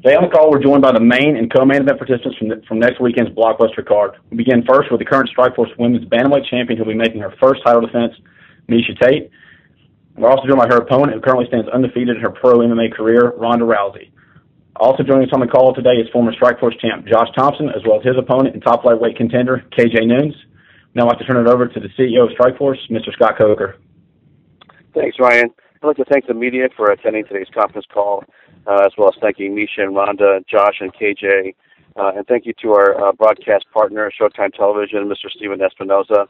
Today on the call, we're joined by the main and co-main event participants from next weekend's blockbuster card. We begin first with the current Strikeforce Women's Bantamweight Champion who will be making her first title defense, Miesha Tate. We're also joined by her opponent, who currently stands undefeated in her pro MMA career, Ronda Rousey. Also joining us on the call today is former Strikeforce champ Josh Thompson, as well as his opponent and top lightweight contender, KJ Nunes. Now I'd like to turn it over to the CEO of Strikeforce, Mr. Scott Coker. Thanks, Ryan. I'd like to thank the media for attending today's conference call, as well as thanking Miesha and Ronda, Josh and KJ, and thank you to our broadcast partner, Showtime Television, Mr. Steven Espinoza.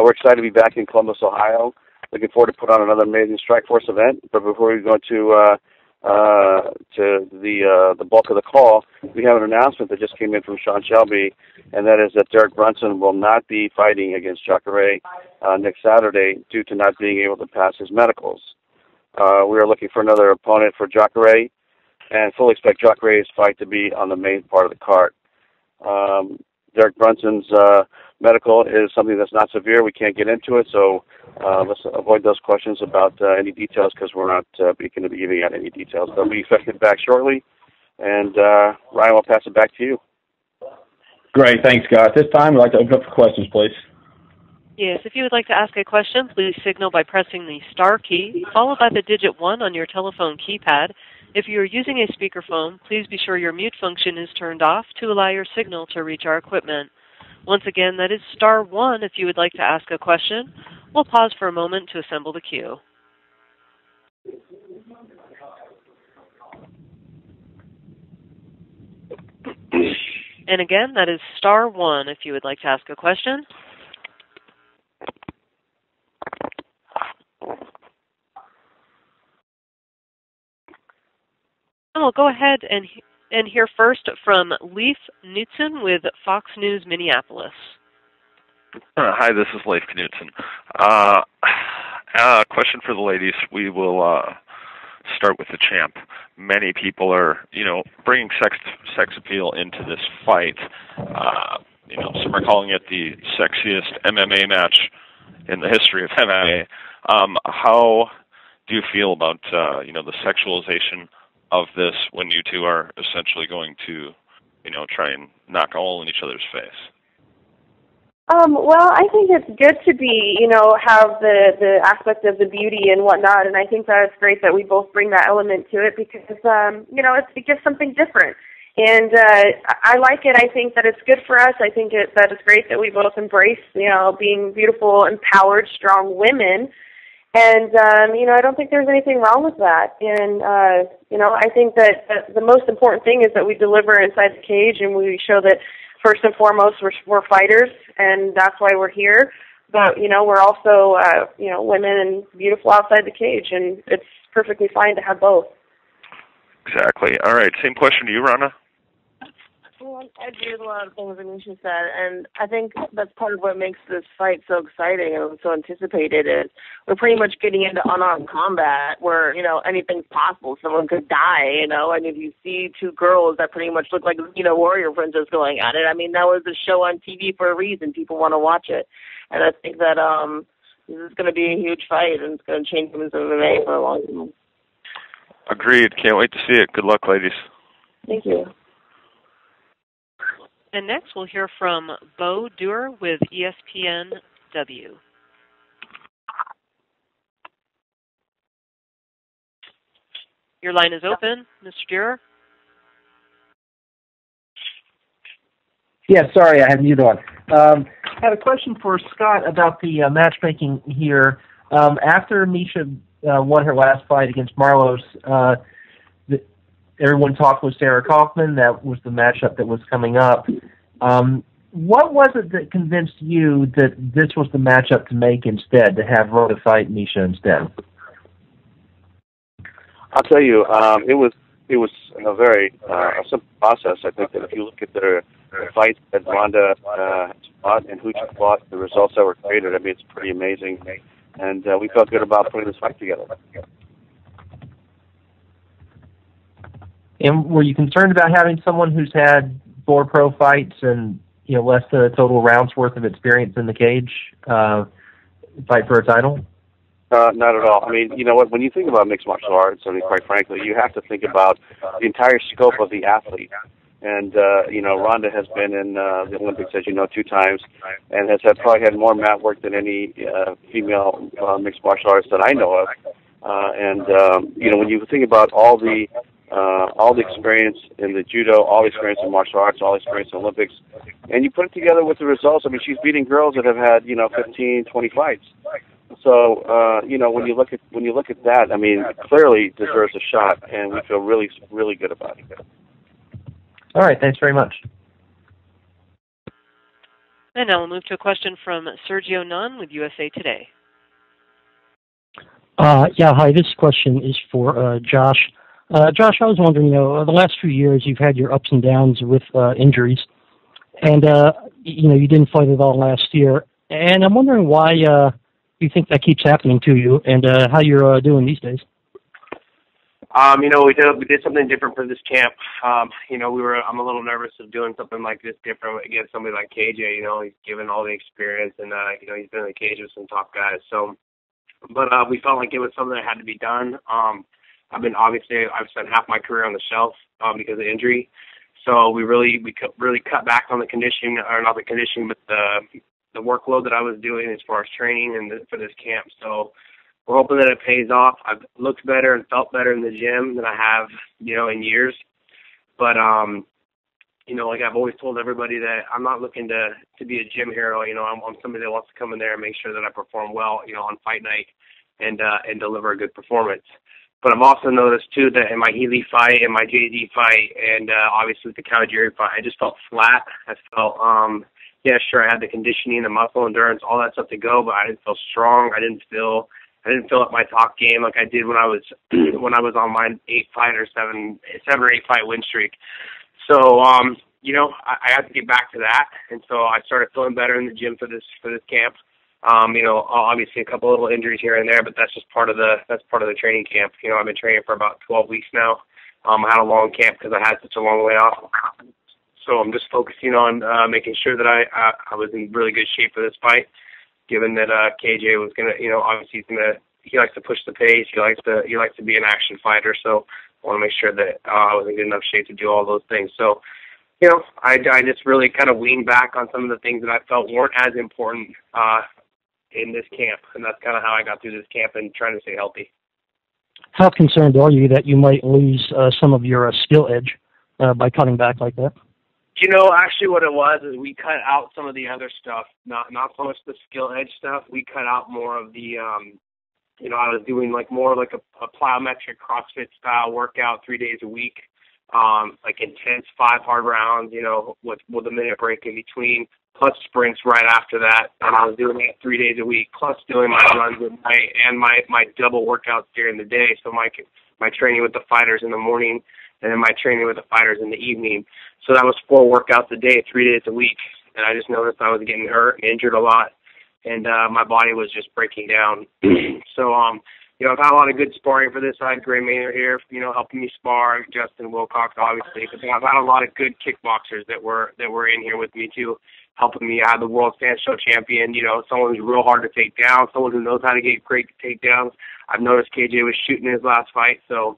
We're excited to be back in Columbus, Ohio. Looking forward to put on another amazing Strikeforce event. But before we go to the bulk of the call, we have an announcement that just came in from Sean Shelby, and that is that Derek Brunson will not be fighting against Jacare next Saturday due to not being able to pass his medicals. We are looking for another opponent for Jacare, and fully expect Jacare's fight to be on the main part of the card. Derek Brunson's medical is something that's not severe. We can't get into it, so let's avoid those questions about any details, because we're not going to be giving out any details. They'll be expected back shortly, and Ryan, will pass it back to you. Great, thanks, Scott. At this time, we'd like to open up for questions, please. Yes, if you would like to ask a question, please signal by pressing the star key, followed by the digit 1 on your telephone keypad. If you are using a speakerphone, please be sure your mute function is turned off to allow your signal to reach our equipment. Once again, that is star 1 if you would like to ask a question. We'll pause for a moment to assemble the queue. And again, that is star 1 if you would like to ask a question. And we'll go ahead and hear first from Leif Knutson with Fox News Minneapolis. Hi, this is Leif Knutson. Question for the ladies. We will start with the champ. Many people are, bringing sex appeal into this fight. Some are calling it the sexiest MMA match in the history of MMA. How do you feel about, the sexualization of this when you two are essentially going to, try and knock a hole in each other's face? Well, I think it's good to be, have the aspect of the beauty and whatnot, and I think that it's great that we both bring that element to it because, it's just something different. And I like it. I think that it's good for us. I think that it's great that we both embrace, being beautiful, empowered, strong women. And, I don't think there's anything wrong with that. And, I think that the most important thing is that we deliver inside the cage and we show that, first and foremost, we're fighters, and that's why we're here. But, we're also, women and beautiful outside the cage, and it's perfectly fine to have both. Exactly. All right, same question to you, Rana. Well, I agree with a lot of things that Miesha said, and I think that's part of what makes this fight so exciting and so anticipated is we're pretty much getting into unarmed combat where, anything's possible. Someone could die, and if you see two girls that pretty much look like, warrior princess going at it, I mean, that was a show on TV for a reason. People want to watch it. And I think that this is going to be a huge fight, and it's going to change women's MMA for a long time. Agreed. Can't wait to see it. Good luck, ladies. Thank you. And next, we'll hear from Bo Duer with ESPNW. Your line is open, Mr. Duer. Yeah, sorry, I had mute on. I had a question for Scott about the matchmaking here. After Miesha won her last fight against Marlos, everyone talked with Sarah Kaufman. That was the matchup that was coming up. What was it that convinced you that this was the matchup to make instead, to have Rhoda fight Miesha instead? I'll tell you, it was a very simple process. I think that if you look at the fights that Ronda fought and who she fought, the results that were created, I mean, it's pretty amazing. And we felt good about putting this fight together. And were you concerned about having someone who's had 4 pro fights and less than a total round's worth of experience in the cage fight for a title? Not at all. I mean, you know what? When you think about mixed martial arts, I mean, quite frankly, you have to think about the entire scope of the athlete. And you know, Ronda has been in the Olympics, as you know, 2 times, and has probably had more mat work than any female mixed martial artist that I know of. You know, when you think about all the experience in the judo, all the experience in martial arts, all the experience in Olympics, and you put it together with the results, I mean, she's beating girls that have had, you know, 15, 20 fights. So, you know, when you look at that, I mean, clearly deserves a shot, and we feel really, really good about it. All right, thanks very much. And now we'll move to a question from Sergio Nunn with USA Today. Yeah, hi. This question is for Josh. Josh, I was wondering, you know, the last few years you've had your ups and downs with injuries, and you know, you didn't fight at all last year, and I'm wondering why you think that keeps happening to you, and how you're doing these days. You know, we did something different for this camp. You know, I'm a little nervous of doing something like this different against somebody like KJ. You know, he's given all the experience, and you know, he's been in the cage with some top guys. So, but we felt like it was something that had to be done. I've spent half my career on the shelf because of injury. So we really cut back on the conditioning, or not the conditioning, but the workload that I was doing as far as training and for this camp. So we're hoping that it pays off. I've looked better and felt better in the gym than I have, you know, in years. But you know, like I've always told everybody that I'm not looking to be a gym hero. You know, I'm somebody that wants to come in there and make sure that I perform well, you know, on fight night and deliver a good performance. But I've also noticed too that in my Healy fight, in my JD fight, and obviously the Kawajiri fight, I just felt flat. I felt yeah, sure, I had the conditioning, the muscle endurance, all that stuff to go, but I didn't feel strong. I didn't feel up my top game like I did when I was on my 7 or 8 fight win streak. So you know, I had to get back to that, and so I started feeling better in the gym for this camp. You know, obviously a couple little injuries here and there, but that's just part of the training camp. You know, I've been training for about 12 weeks now. I had a long camp because I had such a long layoff. So I'm just focusing on making sure that I was in really good shape for this fight, given that KJ was gonna, you know, obviously he likes to push the pace. He likes to be an action fighter. So I want to make sure that I was in good enough shape to do all those things. So, you know, I just really kind of weaned back on some of the things that I felt weren't as important in this camp, and that's kind of how I got through this camp and trying to stay healthy. How concerned are you that you might lose some of your skill edge by cutting back like that? You know, actually what it was is we cut out some of the other stuff, not so much the skill edge stuff. We cut out more of the, you know, I was doing more like a plyometric CrossFit style workout 3 days a week, like intense 5 hard rounds, you know, with a minute break in between, plus sprints right after that. And I was doing that 3 days a week, plus doing my runs and my double workouts during the day. So my training with the fighters in the morning, and then my training with the fighters in the evening. So that was 4 workouts a day, 3 days a week. And I just noticed I was getting hurt and injured a lot, and my body was just breaking down. So, you know, I've had a lot of good sparring for this. I had Gray Maynard here, you know, helping me spar, Justin Wilcox, obviously. But I've had a lot of good kickboxers that were in here with me, too, helping me. I had the world stand show champion, you know, someone who's real hard to take down, someone who knows how to get great takedowns. I've noticed KJ was shooting his last fight, so,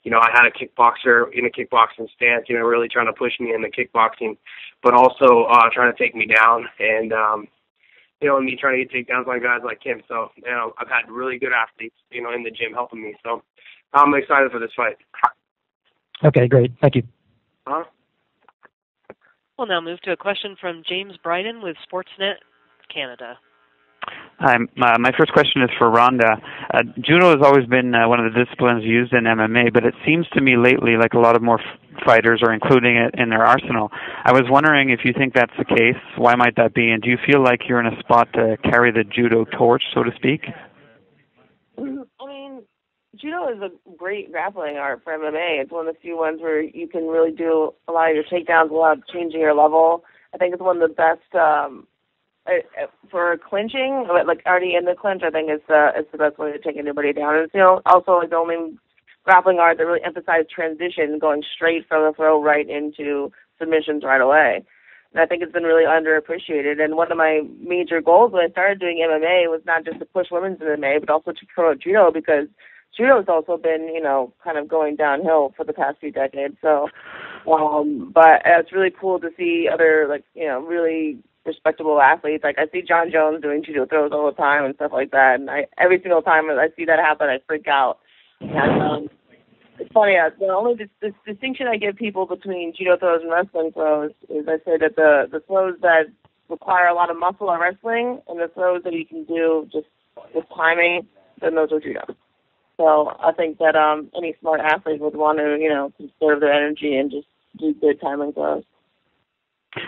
you know, I had a kickboxer in a kickboxing stance, you know, really trying to push me in the kickboxing, but also trying to take me down, and, you know, me trying to get takedowns on guys like him. So, you know, I've had really good athletes, you know, in the gym helping me. So I'm excited for this fight. Okay, great. Thank you. We'll now move to a question from James Bryden with Sportsnet Canada. Hi, my first question is for Ronda. Judo has always been one of the disciplines used in MMA, but it seems to me lately like a lot of more fighters are including it in their arsenal. I was wondering if you think that's the case. Why might that be? And do you feel like you're in a spot to carry the judo torch, so to speak? I mean, judo is a great grappling art for MMA. It's one of the few ones where you can really do a lot of your takedowns without changing your level. I think it's one of the best for clinching, like already in the clinch. I think it's the best way to take anybody down. And it's, you know, also like the only grappling art that really emphasizes transition, going straight from the throw right into submissions right away. And I think it's been really underappreciated. And one of my major goals when I started doing MMA was not just to push women's MMA, but also to promote judo, because judo's also been, kind of going downhill for the past few decades. So, but it's really cool to see other, really respectable athletes. Like, I see John Jones doing judo throws all the time and stuff like that. And every single time I see that happen, I freak out. And it's funny, the only distinction I give people between judo throws and wrestling throws is I say that the throws that require a lot of muscle are wrestling, and the throws that you can do just with timing, then those are judo. So I think that any smart athlete would want to, conserve their energy and just do good timing throws.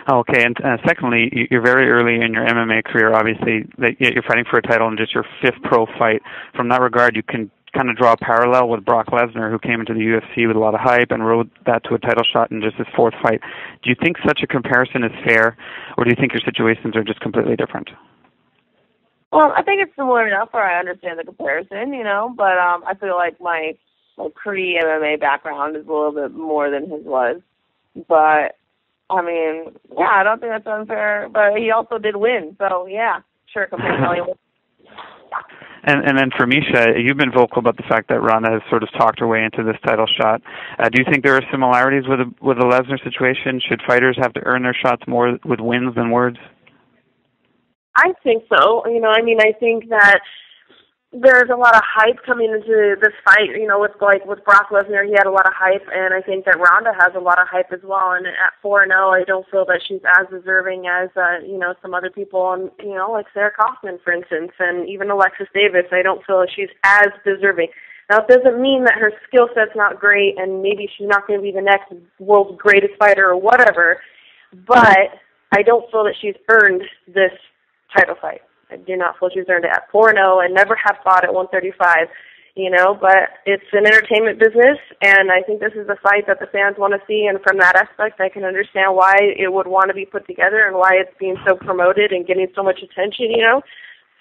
Okay, and secondly, you're very early in your MMA career, obviously. You're fighting for a title in just your 5th pro fight. From that regard, you can kind of draw a parallel with Brock Lesnar, who came into the UFC with a lot of hype and rode that to a title shot in just his 4th fight. Do you think such a comparison is fair, or do you think your situations are just completely different? Well, I think it's similar enough where I understand the comparison, but I feel like my pre-MMA background is a little bit more than his was. But, I don't think that's unfair. But he also did win, so yeah, sure, compare how he won. And then for Misha, you've been vocal about the fact that Ronda has sort of talked her way into this title shot. Do you think there are similarities with the Lesnar situation? Should fighters have to earn their shots more with wins than words? I think so. I think that there's a lot of hype coming into this fight. With Brock Lesnar, he had a lot of hype, and I think that Ronda has a lot of hype as well. And at 4-0, I don't feel that she's as deserving as some other people, like Sarah Kaufman, for instance, and even Alexis Davis. I don't feel that she's as deserving. Now, it doesn't mean that her skill set's not great, and maybe she's not going to be the next world's greatest fighter or whatever. But I don't feel that she's earned this title fight. I do not feel she's earned it at 4-0. I never have fought at 135, but it's an entertainment business, and I think this is the fight that the fans want to see, and from that aspect, I can understand why it would want to be put together and why it's being so promoted and getting so much attention,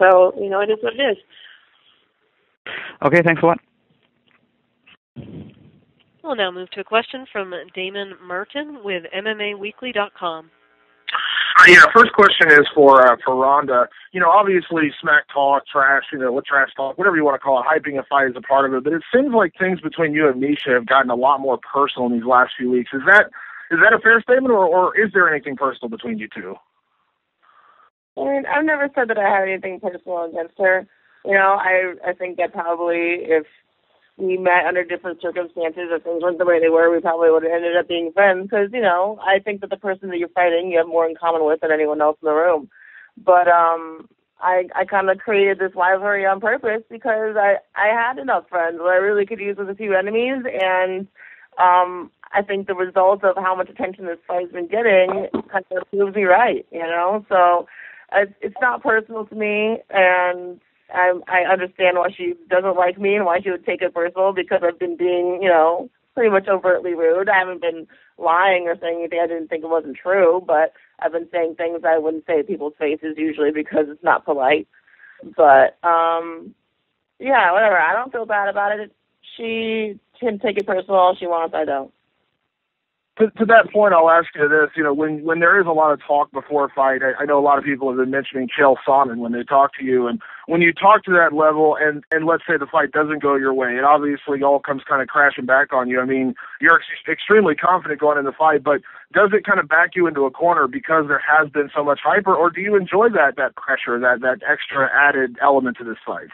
So, it is what it is. Okay, thanks a lot. We'll now move to a question from Damon Merton with MMAweekly.com. Yeah, first question is for Ronda. Obviously smack talk, trash, trash talk, whatever you want to call it, hyping a fight is a part of it. But it seems like things between you and Misha have gotten a lot more personal in these last few weeks. Is that a fair statement, or is there anything personal between you two? I've never said that I had anything personal against her. I think that probably if we met under different circumstances, if things weren't the way they were, we probably would have ended up being friends because, I think that the person that you're fighting, you have more in common with than anyone else in the room. But I kind of created this rivalry on purpose because I had enough friends that I really could use with a few enemies, and I think the result of how much attention this fight's been getting kind of proves me right, So it's not personal to me, and I understand why she doesn't like me and why she would take it personal, because I've been being, pretty much overtly rude. I haven't been lying or saying anything I didn't think it wasn't true, but I've been saying things I wouldn't say to people's faces usually because it's not polite. But, yeah, whatever. I don't feel bad about it. She can take it personal all she wants. I don't. To that point, I'll ask you this. When there is a lot of talk before a fight, I know a lot of people have been mentioning Chael Sonnen when they talk to you. And when you talk to that level and let's say the fight doesn't go your way, it obviously all comes kind of crashing back on you. You're extremely confident going in the fight, but does it kind of back you into a corner because there has been so much hype, or do you enjoy that pressure, that extra added element to this fight?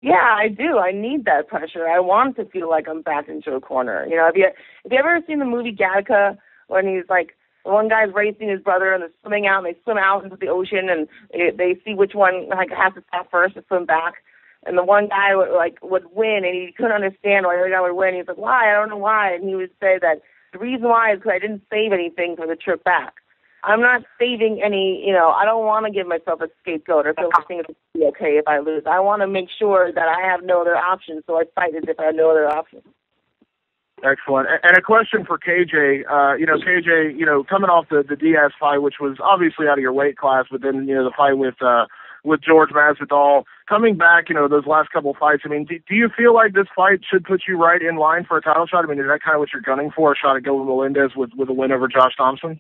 Yeah, I do. I need that pressure. I want to feel like I'm backed into a corner. Have you ever seen the movie Gattaca, when he's like, the one guy's racing his brother and they're swimming out and they swim out into the ocean and they see which one has to stop first to swim back. And the one guy would win, and he couldn't understand why the other guy would win. He's like, why? I don't know why. And he would say that the reason why is because I didn't save anything for the trip back. I'm not saving any, I don't want to give myself a scapegoat or feel like things will be okay if I lose. I want to make sure that I have no other options, so I fight as if I have no other options. Excellent. And a question for KJ. KJ, coming off the Diaz fight, which was obviously out of your weight class, but then, the fight with George Masvidal, coming back, those last couple fights, do you feel like this fight should put you right in line for a title shot? Is that kind of what you're gunning for, a shot at Gilbert Melendez with a win over Josh Thompson?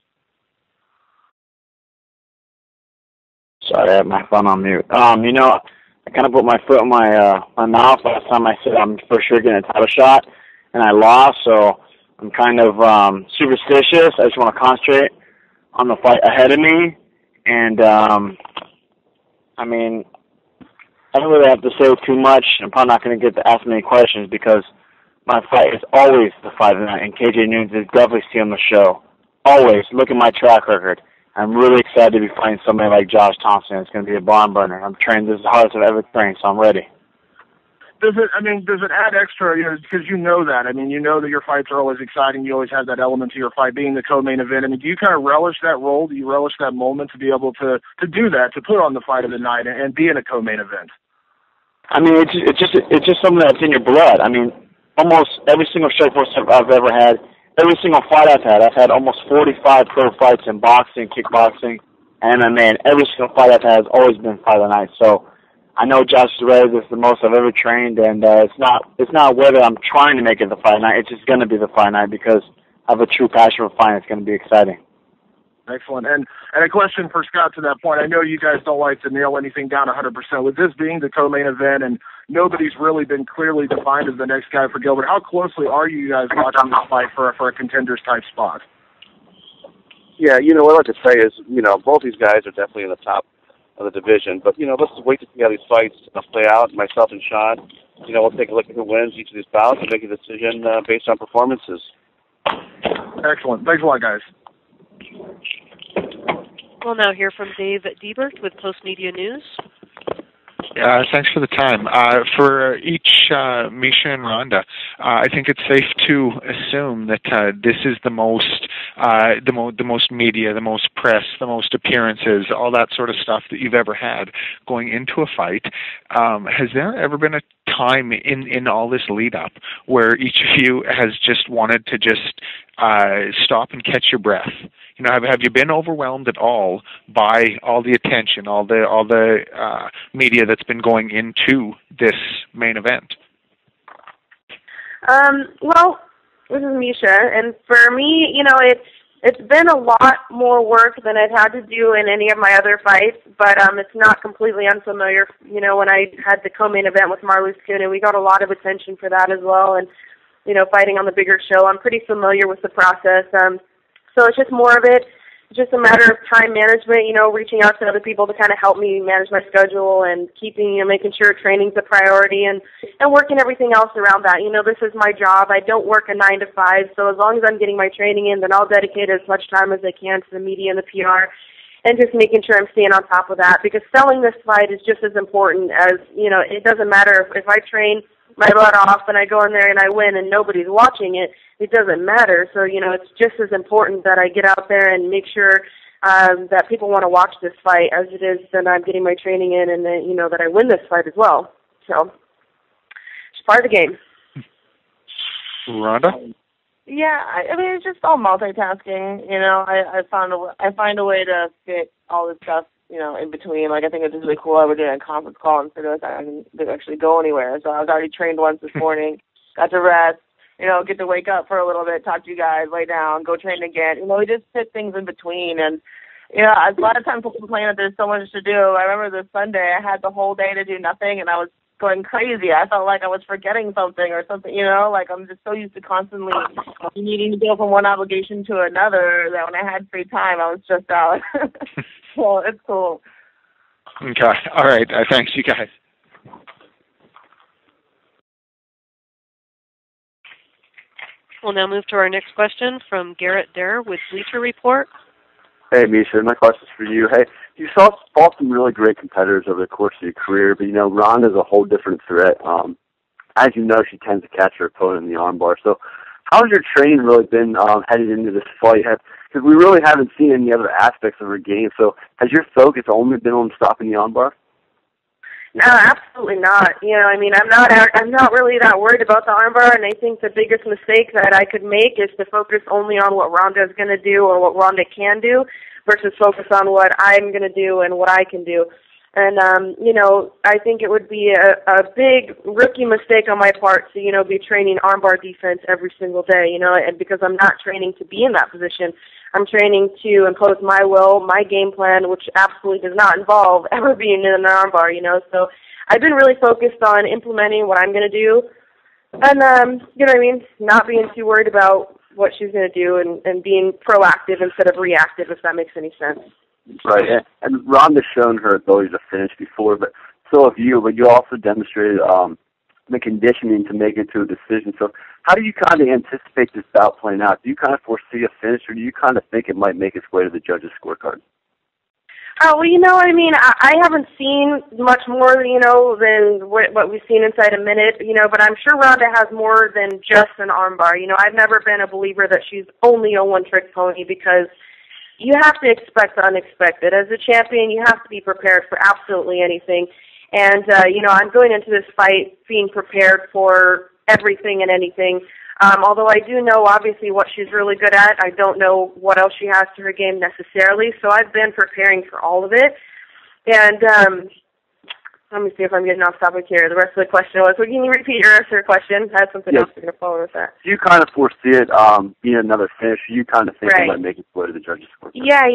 Sorry, I had my phone on mute. You know, I kind of put my foot in my mouth last time I said I'm for sure getting a title shot, and I lost, so I'm kind of superstitious. I just want to concentrate on the fight ahead of me, and I mean, I don't really have to say too much. I'm probably not going to get to ask many questions because my fight is always the fight of the night, and KJ Noons is definitely stealing the show. Always. Look at my track record. I'm really excited to be fighting somebody like Josh Thompson. It's going to be a barn burner. I'm trained. This is the hardest I've ever trained, so I'm ready. Does it add extra, you know, because you know that? I mean, you know that your fights are always exciting. You always have that element to your fight being the co-main event. I mean, do you kind of relish that role? Do you relish that moment to be able to do that, to put on the fight of the night and be in a co-main event? I mean, it's just something that's in your blood. I mean, almost every single Strikeforce I've ever had, every single fight I've had almost 45 pro fights in boxing, kickboxing, and MMA, and every single fight I've had has always been fight of the night. So I know Josh is ready. This is the most I've ever trained, and it's not whether I'm trying to make it the fight of the night. It's just going to be the fight of the night because I have a true passion for fighting. It's going to be exciting. Excellent. And a question for Scott to that point. I know you guys don't like to nail anything down 100%. With this being the co-main event and nobody's really been clearly defined as the next guy for Gilbert, how closely are you guys watching this fight for a contenders type spot? Yeah, you know, what I'd like to say is, you know, both these guys are definitely in the top of the division. But, you know, let's just wait to see how these fights play out. Myself and Sean, you know, we'll take a look at who wins each of these bouts and make a decision based on performances. Excellent. Thanks a lot, guys. We'll now hear from Dave Diebert with Post Media News. Thanks for the time. For each Misha and Rhonda, I think it's safe to assume that this is the most media, the most press, the most appearances, all that sort of stuff that you've ever had going into a fight. Has there ever been a time in all this lead up where each of you has just wanted to just stop and catch your breath? You know, have you been overwhelmed at all by all the attention, all the media that's been going into this main event? Well, this is Misha, and for me, you know, it's been a lot more work than I've had to do in any of my other fights, but it's not completely unfamiliar. You know, when I had the co-main event with Marloes Kuhn, and we got a lot of attention for that as well, and, you know, fighting on the bigger show, I'm pretty familiar with the process. So it's just more of it, just a matter of time management, you know, reaching out to other people to kind of help me manage my schedule and keeping, you know, making sure training's a priority and working everything else around that. You know, this is my job. I don't work a 9 to 5, so as long as I'm getting my training in, then I'll dedicate as much time as I can to the media and the PR and just making sure I'm staying on top of that, because selling this fight is just as important as, you know, it doesn't matter if I train my butt off and I go in there and I win and nobody's watching it, it doesn't matter. So, you know, it's just as important that I get out there and make sure that people want to watch this fight as it is that I'm getting my training in and that, you know, that I win this fight as well. So it's part of the game. Rhonda? Yeah, I mean, it's just all multitasking. You know, I find a way to fit all this stuff, you know, in between. Like, I think it's really cool that we're doing a conference call instead of having to actually go anywhere. So I was already trained once this morning, got to rest, you know, get to wake up for a little bit, talk to you guys, lay down, go train again. You know, we just fit things in between. And, you know, a lot of times people complain that there's so much to do. I remember this Sunday, I had the whole day to do nothing, and I was going crazy. I felt like I was forgetting something or something, you know, like I'm just so used to constantly needing to go from one obligation to another that when I had free time, I was stressed out. So it's cool. Okay. All right. Thanks, you guys. We'll now move to our next question from Garrett Dare with Bleacher Report. Hey, Misha, my question's for you. Hey, you fought some really great competitors over the course of your career, but, you know, Rhonda's a whole different threat. As you know, she tends to catch her opponent in the armbar. So how has your training really been headed into this fight? Because we really haven't seen any other aspects of her game. So has your focus only been on stopping the armbar? No, absolutely not. You know, I mean, I'm not really that worried about the armbar, and I think the biggest mistake that I could make is to focus only on what Rhonda is going to do or what Rhonda can do versus focus on what I'm going to do and what I can do. And, I think it would be a big rookie mistake on my part to, be training armbar defense every single day, and because I'm not training to be in that position. I'm training to impose my will, my game plan, which absolutely does not involve ever being in an armbar, So I've been really focused on implementing what I'm going to do and, not being too worried about what she's going to do and being proactive instead of reactive, if that makes any sense. Right, and Ronda's shown her ability to finish before, but so have you. But you also demonstrated the conditioning to make it to a decision. So how do you kind of anticipate this bout playing out? Do you kind of foresee a finish, or do you kind of think it might make its way to the judges' scorecard? Well, I haven't seen much more, than what we've seen inside a minute, but I'm sure Ronda has more than just an armbar. I've never been a believer that she's only a one-trick pony because you have to expect the unexpected. As a champion, you have to be prepared for absolutely anything. And, I'm going into this fight being prepared for everything and anything. Although I do know, obviously, what she's really good at. I don't know what else she has to her game necessarily. So I've been preparing for all of it. And let me see if I'm getting off topic here. The rest of the question was, can you repeat your rest of your question? I had something else to follow with that. Do you kind of foresee it being another finish? You kind of think it might make its way to the judges' scorecard? Yeah.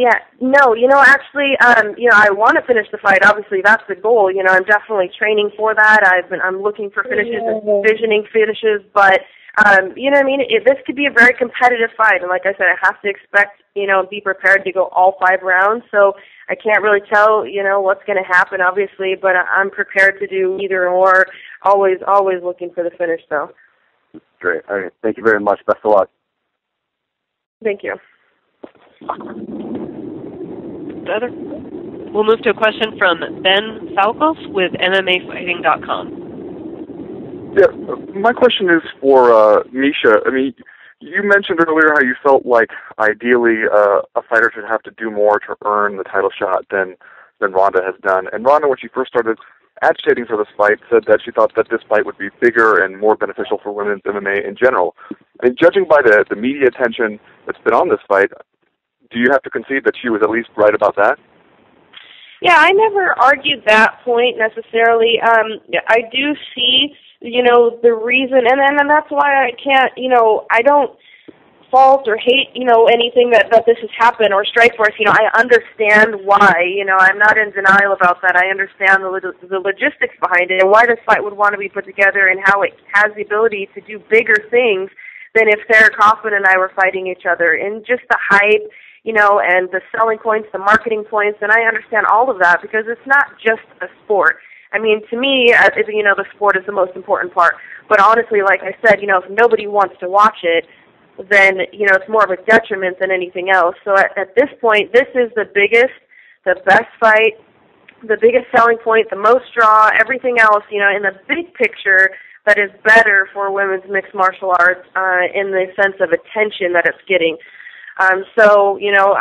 No, actually, I want to finish the fight. Obviously, that's the goal. I'm definitely training for that. I'm looking for finishes and envisioning finishes, but this could be a very competitive fight, and like I said, I have to expect, be prepared to go all 5 rounds. So I can't really tell, what's going to happen, obviously, but I'm prepared to do either or. Always looking for the finish, though. Great. All right. Thank you very much. Best of luck. Thank you. Other? We'll move to a question from Ben Falcos with MMAfighting.com. Yeah, my question is for Misha. I mean, you mentioned earlier how you felt like ideally a fighter should have to do more to earn the title shot than Ronda has done. And Ronda, when she first started agitating for this fight, said that she thought that this fight would be bigger and more beneficial for women's MMA in general. I mean, judging by the media attention that's been on this fight, do you have to concede that she was at least right about that? Yeah, I never argued that point necessarily. I do see, the reason, and that's why I can't, I don't fault or hate, anything that this has happened, or Strikeforce. I understand why. I'm not in denial about that. I understand the logistics behind it and why this fight would want to be put together and how it has the ability to do bigger things than if Sarah Kaufman and I were fighting each other. And just the hype, and the selling points, the marketing points, and I understand all of that because it's not just a sport. I mean, to me, the sport is the most important part. But honestly, like I said, if nobody wants to watch it, then, it's more of a detriment than anything else. So at this point, this is the biggest, the best fight, the biggest selling point, the most draw, everything else, in the big picture that is better for women's mixed martial arts in the sense of attention that it's getting. So,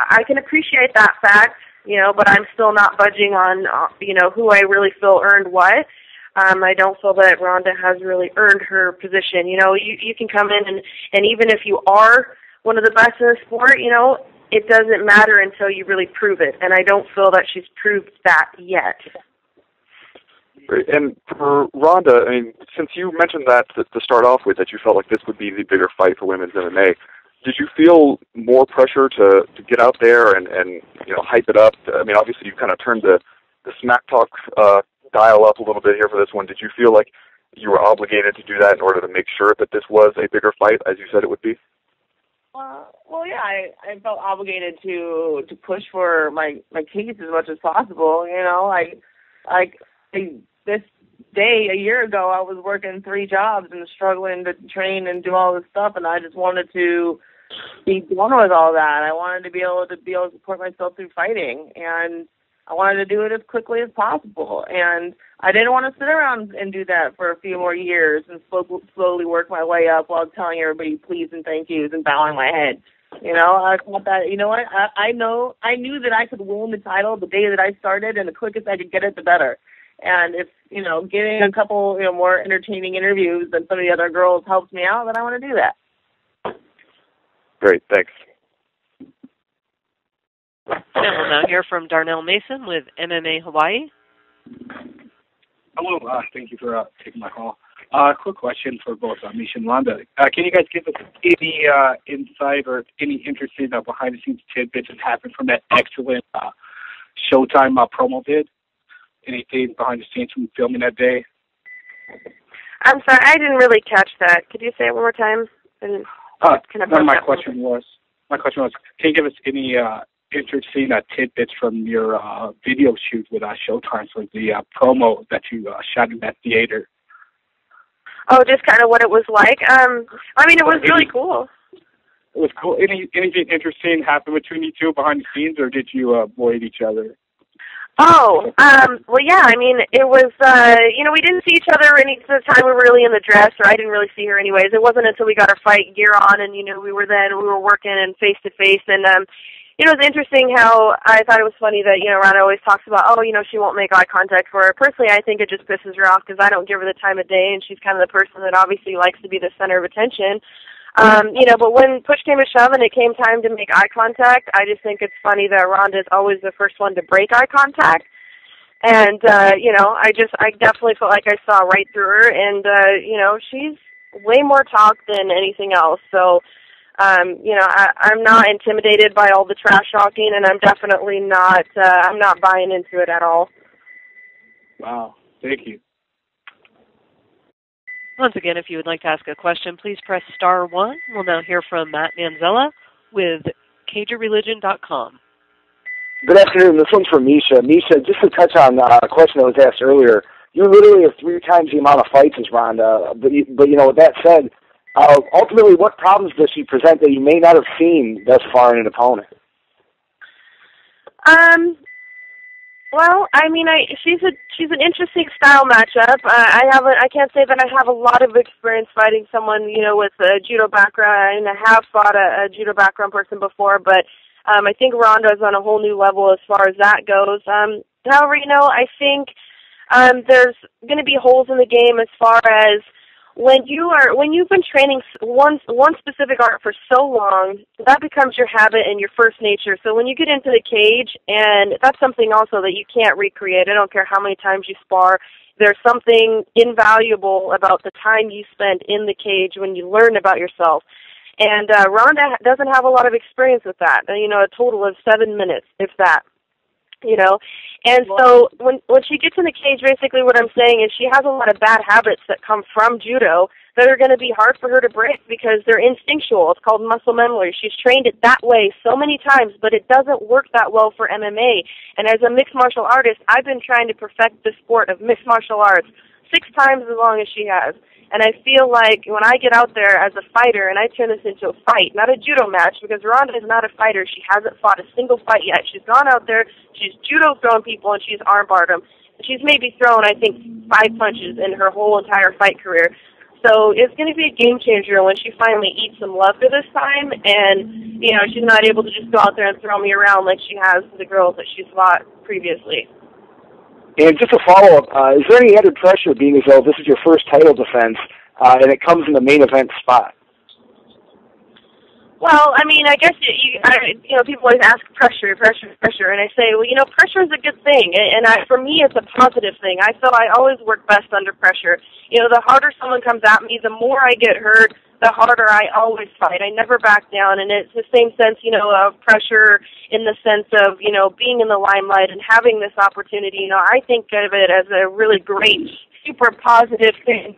I can appreciate that fact, but I'm still not budging on, who I really feel earned what. I don't feel that Ronda has really earned her position. You can come in and even if you are one of the best in the sport, it doesn't matter until you really prove it. And I don't feel that she's proved that yet. Great. And for Ronda, I mean, since you mentioned that to start off with, that you felt like this would be the bigger fight for women's MMA, did you feel more pressure to get out there and hype it up? I mean, obviously you kind of turned the smack talk dial up a little bit here for this one. Did you feel like you were obligated to do that in order to make sure that this was a bigger fight, as you said it would be? Well, yeah, I felt obligated to push for my case as much as possible. This day a year ago, I was working 3 jobs and struggling to train and do all this stuff, and I just wanted to be done with all that. I wanted to be able to support myself through fighting, and I wanted to do it as quickly as possible. And I didn't want to sit around and do that for a few more years and slowly work my way up while telling everybody please and thank yous and bowing my head. I thought that, what? I knew that I could win the title the day that I started, and the quickest I could get it, the better. And if, getting a couple, more entertaining interviews than some of the other girls helps me out, then I want to do that. Great, thanks. And we'll now hear from Darnell Mason with MMA Hawaii. Hello. Thank you for taking my call. Quick question for both Misha and Rhonda. Can you guys give us any insight or any interesting behind-the-scenes tidbits that happened from that excellent Showtime promo vid? Anything behind the scenes from filming that day? I'm sorry, I didn't really catch that. Could you say it one more time? My question was, can you give us any interesting tidbits from your video shoot with Showtime for the promo that you shot in that theater? Oh, just kind of what it was like. I mean, it was really cool. It was cool. Anything interesting happened between you two behind the scenes, or did you avoid each other? Oh, well, yeah, I mean, it was, we didn't see each other any of the time we were really in the dress, or I didn't really see her anyways. It wasn't until we got our fight gear on and, we were working and face-to-face, and, it was interesting how I thought it was funny that, Rhonda always talks about, she won't make eye contact for her. Personally, I think it just pisses her off because I don't give her the time of day, and she's kind of the person that obviously likes to be the center of attention. But when push came to shove and it came time to make eye contact, I just think it's funny that Rhonda's always the first one to break eye contact. And, I definitely felt like I saw right through her. And, she's way more talk than anything else. So, I'm not intimidated by all the trash talking, and I'm definitely not, I'm not buying into it at all. Wow. Thank you. Once again, if you would like to ask a question, please press *1. We'll now hear from Matt Manzella with CageReligion.com. Good afternoon. This one's for Misha. Misha, just to touch on a question that was asked earlier, you literally have 3 times the amount of fights as Ronda. But with that said, ultimately, what problems does she present that you may not have seen thus far in an opponent? Well, I mean, she's an interesting style matchup. I can't say that I have a lot of experience fighting someone, with a judo background. I have fought a judo background person before, but I think Ronda's on a whole new level as far as that goes. However, I think there's going to be holes in the game as far as when you've been training one specific art for so long, that becomes your habit and your first nature. So when you get into the cage, and that's something also that you can't recreate. I don't care how many times you spar. There's something invaluable about the time you spend in the cage when you learn about yourself. And Ronda doesn't have a lot of experience with that. A total of 7 minutes, if that. And so when she gets in the cage, basically what I'm saying is she has a lot of bad habits that come from judo that are going to be hard for her to break because they're instinctual. It's called muscle memory. She's trained it that way so many times, but it doesn't work that well for MMA. And as a mixed martial artist, I've been trying to perfect the sport of mixed martial arts 6 times as long as she has. And I feel like when I get out there as a fighter and I turn this into a fight, not a judo match, because Ronda is not a fighter. She hasn't fought a single fight yet. She's gone out there, she's judo thrown people, and she's armbarred them. She's maybe thrown, I think, 5 punches in her whole entire fight career. So it's going to be a game changer when she finally eats some love for this time, and, she's not able to just go out there and throw me around like she has the girls that she's fought previously. And just a follow-up, is there any added pressure being as though this is your first title defense and it comes in the main event spot? Well, I mean, I guess, people always ask pressure, and I say, well, pressure is a good thing, and for me, it's a positive thing. I feel I always work best under pressure. The harder someone comes at me, the more I get hurt, the harder I always fight. I never back down, and it's the same sense, of pressure in the sense of, being in the limelight and having this opportunity. I think of it as a really great, super positive thing.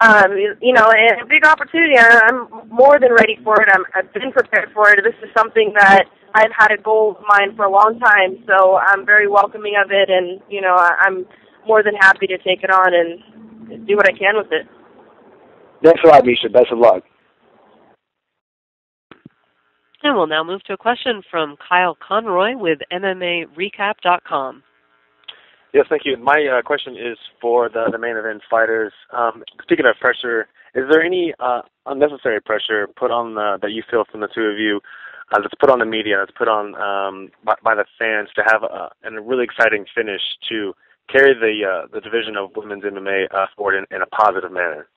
And a big opportunity. I'm more than ready for it. I've been prepared for it. This is something that I've had a goal of mine for a long time, so I'm very welcoming of it, and, I'm more than happy to take it on and do what I can with it. Thanks a lot, Misha. Best of luck. And we'll now move to a question from Kyle Conroy with MMARecap.com. Yes, thank you. My question is for the main event fighters. Speaking of pressure, is there any unnecessary pressure put on that you feel from the two of you that's put on the media, that's put on by the fans to have a really exciting finish to carry the division of women's MMA forward in a positive manner?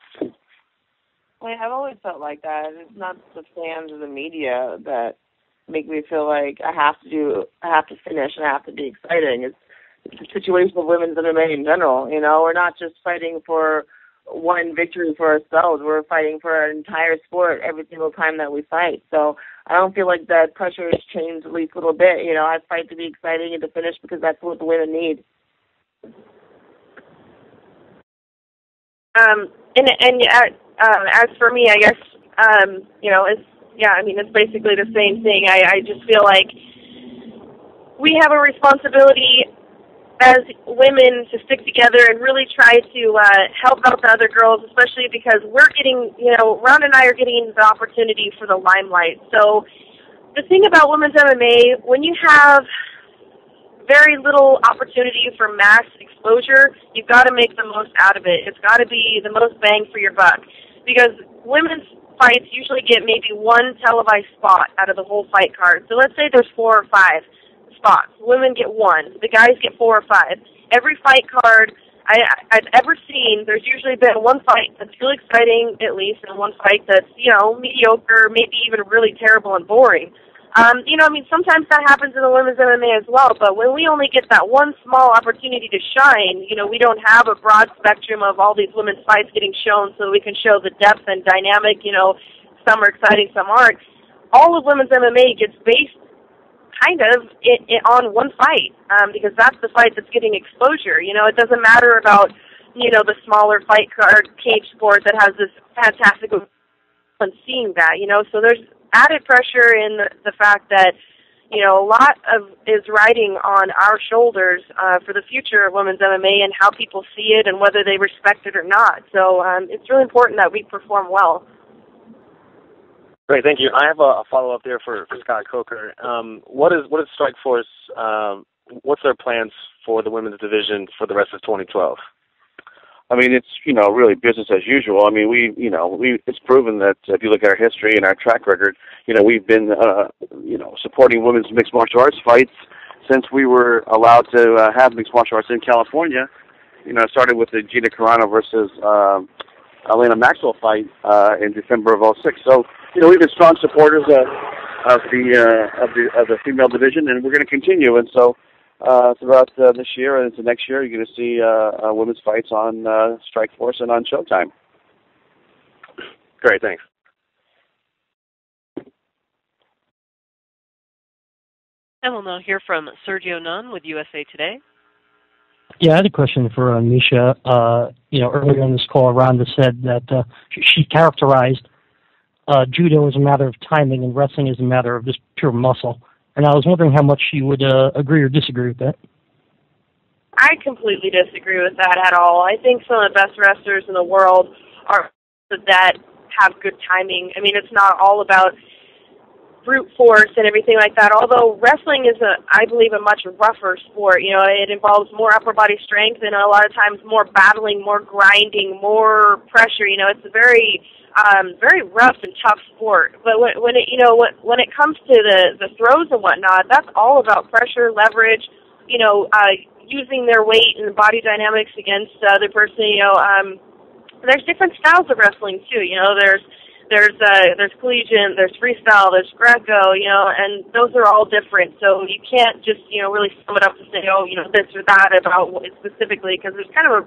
I've always felt like that. It's not the fans or the media that make me feel like I have to finish and I have to be exciting. It's situation of women's MMA in general. You know, we're not just fighting for one victory for ourselves. We're fighting for an entire sport every single time that we fight. So I don't feel like that pressure has changed at least a little bit. You know, I fight to be exciting and to finish because that's what the women need. As for me, I guess it's basically the same thing. I just feel like we have a responsibility as women to stick together and really try to help out the other girls, especially because we're getting, Ron and I are getting the opportunity for the limelight. So the thing about women's MMA, when you have very little opportunity for mass exposure, you've got to make the most out of it. It's got to be the most bang for your buck, because women's fights usually get maybe one televised spot out of the whole fight card. So let's say there's 4 or 5 spots. Women get 1. The guys get 4 or 5. Every fight card I've ever seen, there's usually been one fight that's really exciting, at least, and one fight that's, mediocre, maybe even really terrible and boring. Sometimes that happens in the women's MMA as well, but when we only get that one small opportunity to shine, we don't have a broad spectrum of all these women's fights getting shown so we can show the depth and dynamic, some are exciting, some aren't. All of women's MMA gets based kind of on one fight, because that's the fight that's getting exposure. It doesn't matter about, the smaller fight card cage sport that has this fantastic fun seeing that, so there's added pressure in the fact that, a lot is riding on our shoulders for the future of women's MMA and how people see it and whether they respect it or not. So it's really important that we perform well. Great, thank you. I have a follow-up there for Scott Coker. What is Strikeforce, what's their plans for the women's division for the rest of 2012? I mean, it's, really business as usual. I mean, it's proven that if you look at our history and our track record, we've been, supporting women's mixed martial arts fights since we were allowed to have mixed martial arts in California. It started with the Gina Carano versus Elena Maxwell fight in December of '06. So, we've been strong supporters of the female division, and we're going to continue. And so, throughout this year and into next year, you're going to see women's fights on Strikeforce and on Showtime. Great, thanks. And we'll now hear from Sergio Nunn with USA Today. Yeah, I had a question for Misha. Earlier in this call, Rhonda said that she characterized judo as a matter of timing and wrestling as a matter of just pure muscle. And I was wondering how much you would agree or disagree with that. I completely disagree with that at all. I think some of the best wrestlers in the world are that have good timing. I mean, it's not all about brute force and everything like that, although wrestling is, I believe, a much rougher sport. It involves more upper body strength and a lot of times more battling, more grinding, more pressure. It's a very rough and tough sport. But when it comes to the throws and whatnot, that's all about pressure, leverage, using their weight and body dynamics against the other person. There's different styles of wrestling too. There's collegiate, there's freestyle, there's Greco, and those are all different. So you can't just, really sum it up to say, this or that about what specifically, because there's kind of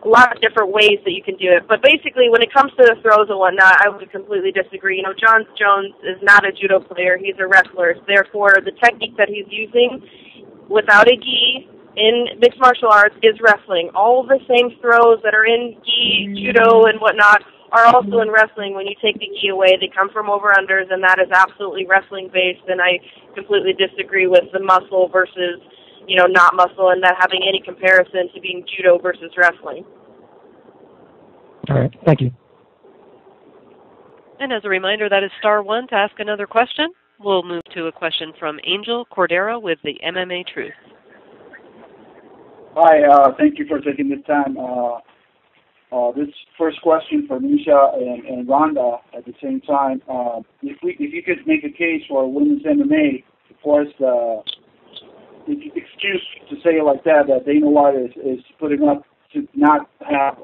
a lot of different ways that you can do it. But basically, when it comes to the throws and whatnot, I would completely disagree. John Jones is not a judo player. He's a wrestler. Therefore, the technique that he's using without a gi in mixed martial arts is wrestling. All the same throws that are in gi, judo, and whatnot are also in wrestling. When you take the gi away, they come from over-unders, and that is absolutely wrestling-based, and I completely disagree with the muscle versus, not muscle, and that having any comparison to being judo versus wrestling. All right, thank you. And as a reminder, that is *1 to ask another question. We'll move to a question from Angel Cordero with the MMA Truth. Hi, thank you for taking this time. This first question for Misha and Rhonda at the same time. If you could make a case for women's MMA to force the excuse to say it like that Dana White is putting up to not have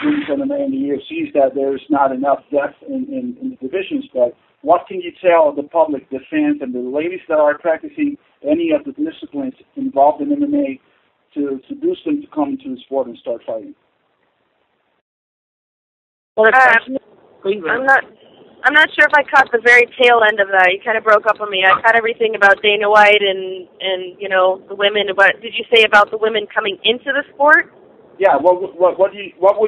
women's MMA in the UFC, that there's not enough depth in the divisions. But what can you tell the public, the fans, and the ladies that are practicing any of the disciplines involved in MMA to seduce them to come into the sport and start fighting? Well, I'm not sure if I caught the very tail end of that. You kind of broke up on me. I caught everything about Dana White and the women. What did you say about the women coming into the sport? Yeah. What would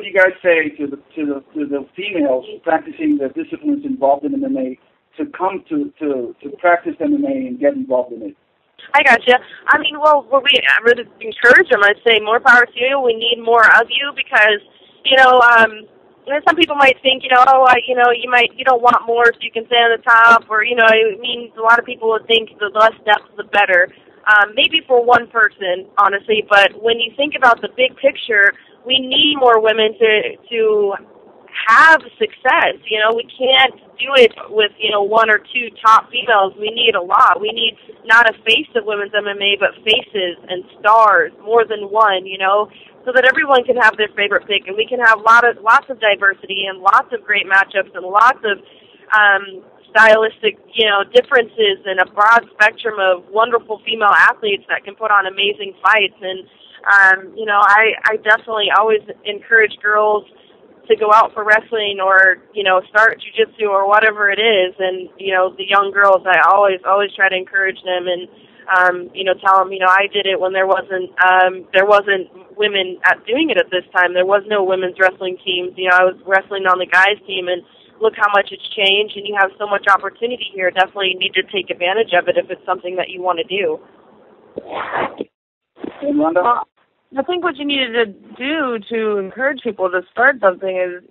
you guys say to the females practicing the disciplines involved in MMA to come to practice MMA and get involved in it? I gotcha. I mean, I would encourage them. I'd say more power to you. We need more of you because some people might think, you don't want more so you can stay on the top, or, it means a lot of people would think the less depth, the better. Maybe for one person, honestly, but when you think about the big picture, we need more women to have success. We can't do it with, one or two top females. We need a lot. We need not a face of women's MMA, but faces and stars, more than one, so that everyone can have their favorite pick, and we can have lots of diversity and lots of great matchups and lots of stylistic, differences and a broad spectrum of wonderful female athletes that can put on amazing fights. And, I definitely always encourage girls to go out for wrestling or, start jiu-jitsu or whatever it is. And, the young girls, I always try to encourage them and, tell them, I did it when there wasn't women doing it at this time. There was no women's wrestling teams. I was wrestling on the guys' team, and look how much it's changed, and you have so much opportunity here. Definitely need to take advantage of it if it's something that you want to do. And Rhonda? I think what you needed to do to encourage people to start something is,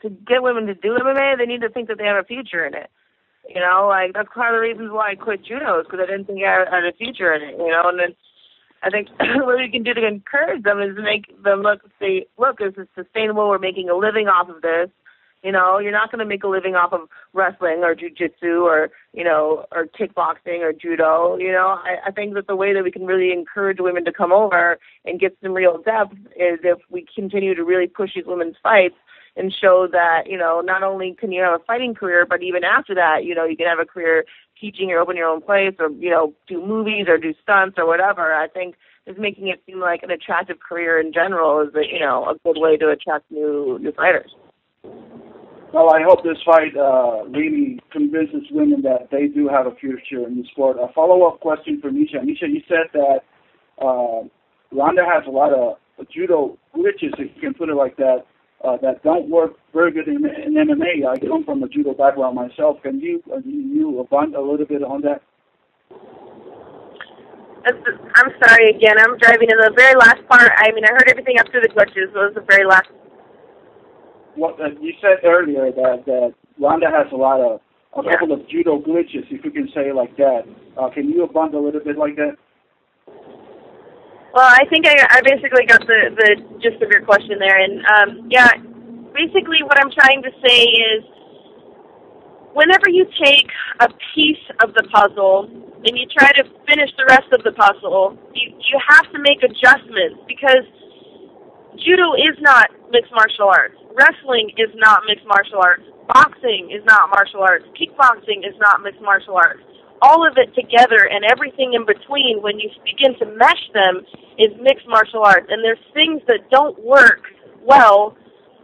to get women to do MMA, they need to think that they have a future in it. That's part of the reasons why I quit judo, is because I didn't think I had a future in it, and then I think what we can do to encourage them is make them look, this is sustainable, we're making a living off of this. You're not going to make a living off of wrestling or jiu-jitsu or kickboxing or judo. I think that the way that we can really encourage women to come over and get some real depth is if we continue to really push these women's fights and show that, not only can you have a fighting career, but even after that, you can have a career teaching or open your own place or, do movies or do stunts or whatever. I think just making it seem like an attractive career in general is, a good way to attract new fighters. Well, I hope this fight really convinces women that they do have a future in the sport. A follow-up question for Misha. Misha, you said that Rhonda has a lot of judo glitches, if you can put it like that, that don't work very good in MMA. I come from a judo background myself. Can you abund a little bit on that? I'm sorry again. I'm driving in the very last part. I heard everything up to the glitches. So it was the very last. What you said earlier that Rhonda has a couple of judo glitches, if you can say it like that. Can you abund a little bit like that? Well, I think I basically got the gist of your question there. And, basically what I'm trying to say is whenever you take a piece of the puzzle and you try to finish the rest of the puzzle, you have to make adjustments because judo is not mixed martial arts. Wrestling is not mixed martial arts. Boxing is not martial arts. Kickboxing is not mixed martial arts. All of it together and everything in between, when you begin to mesh them, is mixed martial arts. And there's things that don't work well,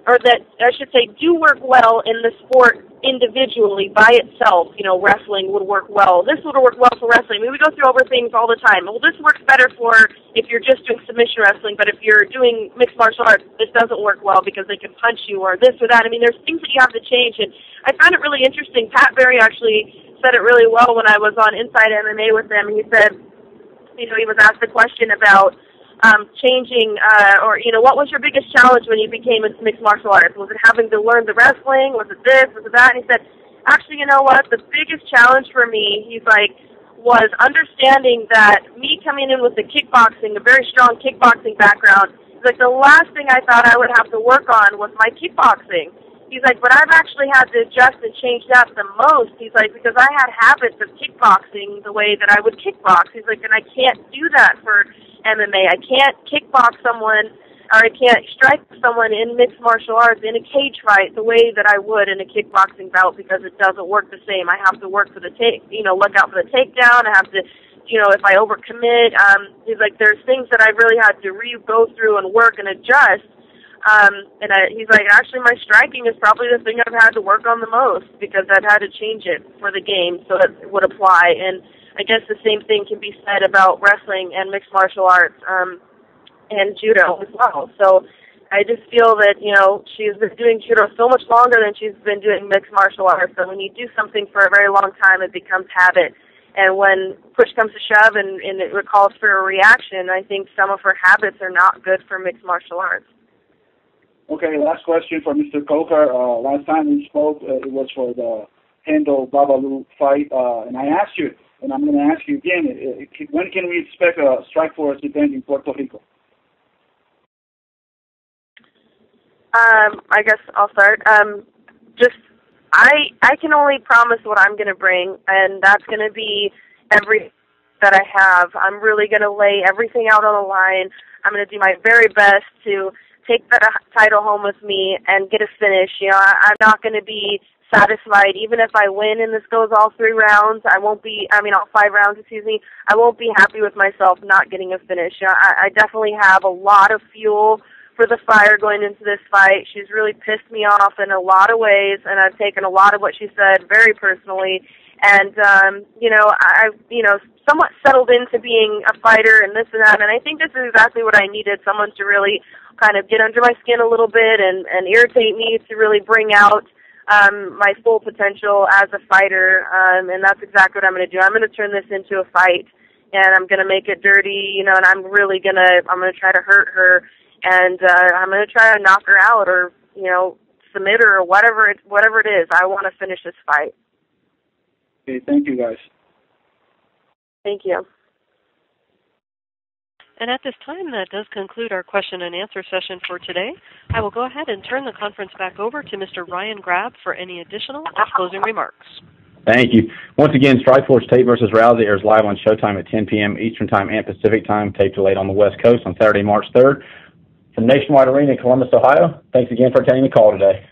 or that, I should say, do work well in the sport individually by itself. Wrestling would work well. This would work well for wrestling. We go through over things all the time. Well, this works better for if you're just doing submission wrestling, but if you're doing mixed martial arts, this doesn't work well because they can punch you or this or that. There's things that you have to change. And I found it really interesting. Pat Berry actually said it really well when I was on Inside MMA with him. He said, he was asked a question about changing, what was your biggest challenge when you became a mixed martial artist? Was it having to learn the wrestling? Was it this? Was it that? And he said, actually, you know what? The biggest challenge for me, he's like, was understanding that me coming in with the kickboxing, a very strong kickboxing background, he's like, the last thing I thought I would have to work on was my kickboxing. He's like, but I've actually had to adjust and change that the most. He's like, because I had habits of kickboxing the way that I would kickbox. He's like, and I can't do that for MMA. I can't kickbox someone, or I can't strike someone in mixed martial arts in a cage fight the way that I would in a kickboxing bout because it doesn't work the same. I have to work for the look out for the takedown. I have to if I overcommit. He's like, there's things that I really had to go through and work and adjust. He's like, actually, my striking is probably the thing I've had to work on the most because I've had to change it for the game so it would apply. And I guess the same thing can be said about wrestling and mixed martial arts and judo as well. So I just feel that, she's been doing judo so much longer than she's been doing mixed martial arts. So when you do something for a very long time, it becomes habit. And when push comes to shove and it calls for a reaction, I think some of her habits are not good for mixed martial arts. Okay, last question for Mr. Coker. Last time we spoke, it was for the Hendo Babalu fight, and I asked you, and I'm going to ask you again, when can we expect a Strikeforce event in Puerto Rico? I guess I'll start. I can only promise what I'm going to bring, and that's going to be everything that I have. I'm really going to lay everything out on the line. I'm going to do my very best to take the title home with me and get a finish. I'm not going to be satisfied. Even if I win and this goes all 3 rounds, all 5 rounds, I won't be happy with myself not getting a finish. I definitely have a lot of fuel for the fire going into this fight. She's really pissed me off in a lot of ways, and I've taken a lot of what she said very personally. And, I've, somewhat settled into being a fighter and this and that, and I think this is exactly what I needed, someone to really kind of get under my skin a little bit and irritate me to really bring out my full potential as a fighter, and that's exactly what I'm going to do. I'm going to turn this into a fight, and I'm going to make it dirty, and I'm going to try to hurt her, and I'm going to try to knock her out or, submit her or whatever it is. I want to finish this fight. Okay, thank you, guys. Thank you. And at this time, that does conclude our question and answer session for today. I will go ahead and turn the conference back over to Mr. Ryan Grab for any additional or closing remarks. Thank you. Once again, Strikeforce Tate versus Rousey airs live on Showtime at 10 p.m. Eastern Time and Pacific Time, taped delayed on the West Coast on Saturday, March 3rd. From Nationwide Arena in Columbus, Ohio, thanks again for attending the call today.